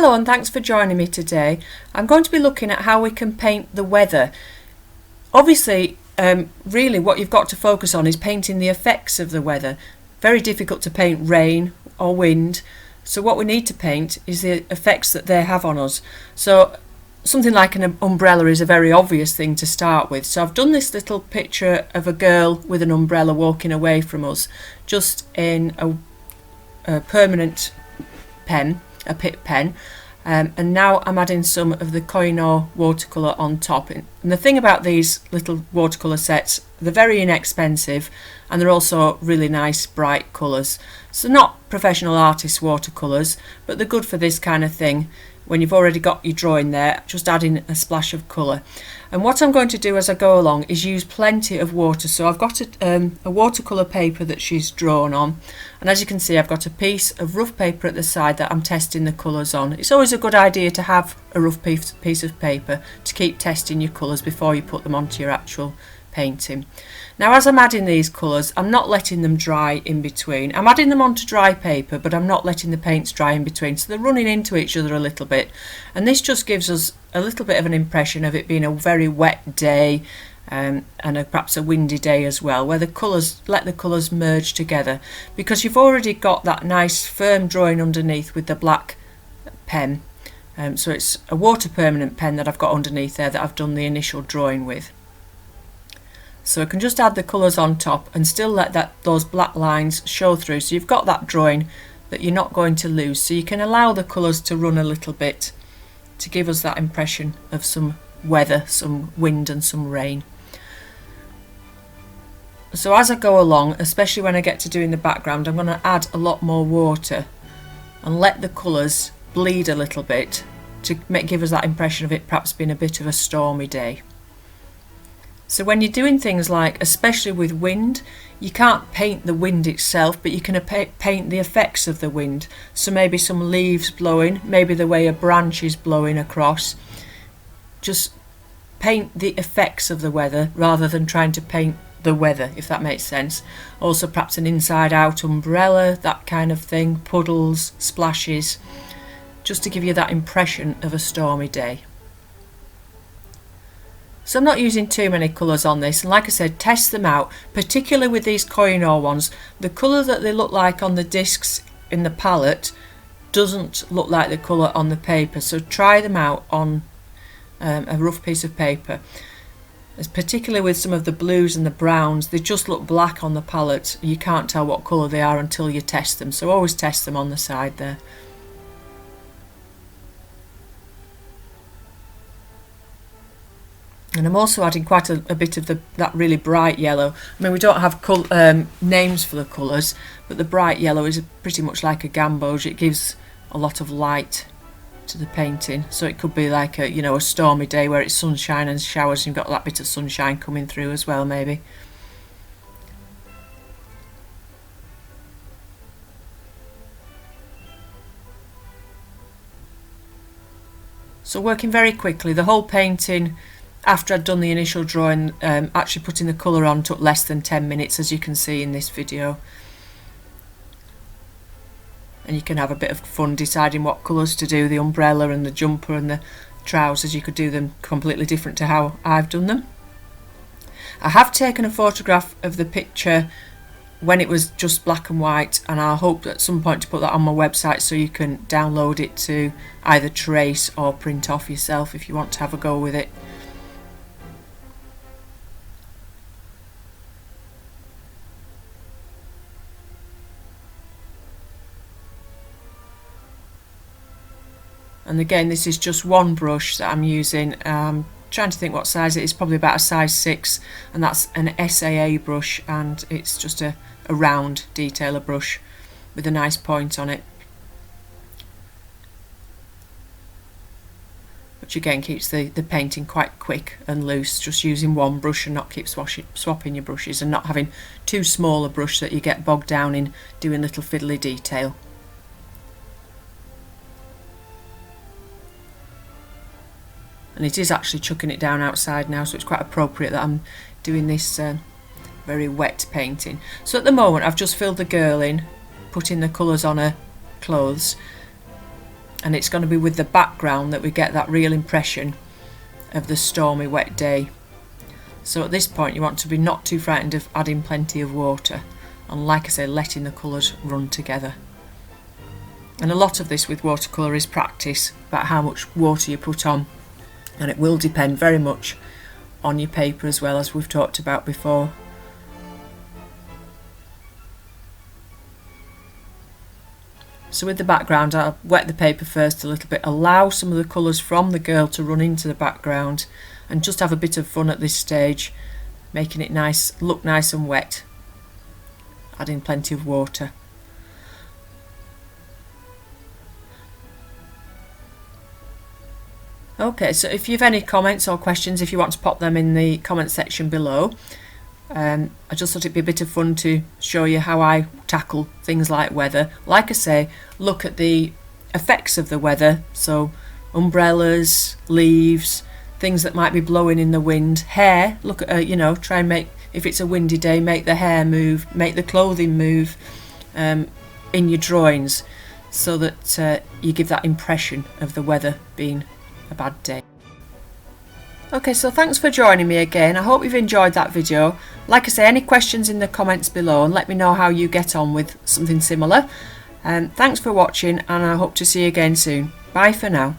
Hello and thanks for joining me today. I'm going to be looking at how we can paint the weather. Obviously, really what you've got to focus on is painting the effects of the weather. Very difficult to paint rain or wind, so what we need to paint is the effects that they have on us. So something like an umbrella is a very obvious thing to start with. So I've done this little picture of a girl with an umbrella walking away from us, just in a permanent pen, a Pitt pen, and now I'm adding some of the Koh-I-Nor watercolour on top. And the thing about these little watercolour sets, they're very inexpensive and they're also really nice bright colours. So not professional artist watercolours, but they're good for this kind of thing. When you've already got your drawing there, just adding a splash of colour. And what I'm going to do as I go along is use plenty of water. So I've got a watercolour paper that she's drawn on, and as you can see I've got a piece of rough paper at the side that I'm testing the colours on. It's always a good idea to have a rough piece of paper to keep testing your colours before you put them onto your actual painting. Now as I'm adding these colours, I'm not letting them dry in between. I'm adding them onto dry paper, but I'm not letting the paints dry in between, so they're running into each other a little bit, and this just gives us a little bit of an impression of it being a very wet day, and perhaps a windy day as well, where the colours, let the colours merge together, because you've already got that nice firm drawing underneath with the black pen. So it's a water permanent pen that I've got underneath there that I've done the initial drawing with. So I can just add the colours on top and still let those black lines show through, so you've got that drawing that you're not going to lose. So you can allow the colours to run a little bit to give us that impression of some weather, some wind and some rain. So as I go along, especially when I get to doing the background, I'm going to add a lot more water and let the colours bleed a little bit to give us that impression of it perhaps being a bit of a stormy day. So when you're doing things like, especially with wind, you can't paint the wind itself, but you can paint the effects of the wind. So maybe some leaves blowing, maybe the way a branch is blowing across. Just paint the effects of the weather rather than trying to paint the weather, if that makes sense. Also perhaps an inside out umbrella, that kind of thing, puddles, splashes, just to give you that impression of a stormy day. So I'm not using too many colours on this, and like I said, test them out, particularly with these Koh-I-Nor ones. The colour that they look like on the discs in the palette doesn't look like the colour on the paper, so try them out on a rough piece of paper. As particularly with some of the blues and the browns, they just look black on the palette. You can't tell what colour they are until you test them, so always test them on the side there. And I'm also adding quite a bit of that really bright yellow. I mean, we don't have names for the colours, but the bright yellow is pretty much like a gamboge. It gives a lot of light to the painting. So it could be like a stormy day where it's sunshine and showers, and you've got that bit of sunshine coming through as well, maybe. So working very quickly, the whole painting, after I'd done the initial drawing, actually putting the colour on took less than 10 minutes, as you can see in this video. And you can have a bit of fun deciding what colours to do, the umbrella and the jumper and the trousers. You could do them completely different to how I've done them. I have taken a photograph of the picture when it was just black and white, and I hope at some point to put that on my website so you can download it to either trace or print off yourself if you want to have a go with it. And again, this is just one brush that I'm using. Trying to think what size it is, probably about a size 6, and that's an SAA brush, and it's just a round detailer brush with a nice point on it, which again keeps the painting quite quick and loose, just using one brush and not keep swapping your brushes, and not having too small a brush that you get bogged down in doing little fiddly detail. And it is actually chucking it down outside now, so it's quite appropriate that I'm doing this very wet painting. So at the moment I've just filled the girl in, putting the colours on her clothes, and it's going to be with the background that we get that real impression of the stormy wet day. So at this point you want to be not too frightened of adding plenty of water, and like I say, letting the colours run together. And a lot of this with watercolour is practice about how much water you put on, and it will depend very much on your paper as well, as we've talked about before. So with the background, I'll wet the paper first a little bit, allow some of the colours from the girl to run into the background, and just have a bit of fun at this stage, making it nice, look nice and wet, adding plenty of water. Okay, so if you've any comments or questions, if you want to pop them in the comment section below. I just thought it'd be a bit of fun to show you how I tackle things like weather. Like I say, look at the effects of the weather, so umbrellas, leaves, things that might be blowing in the wind, hair, look at, you know, try and make, if it's a windy day, make the hair move, make the clothing move in your drawings, so that you give that impression of the weather being a bad day. Okay, so thanks for joining me again. I hope you've enjoyed that video. Like I say, any questions in the comments below, and let me know how you get on with something similar. Thanks for watching, and I hope to see you again soon. Bye for now.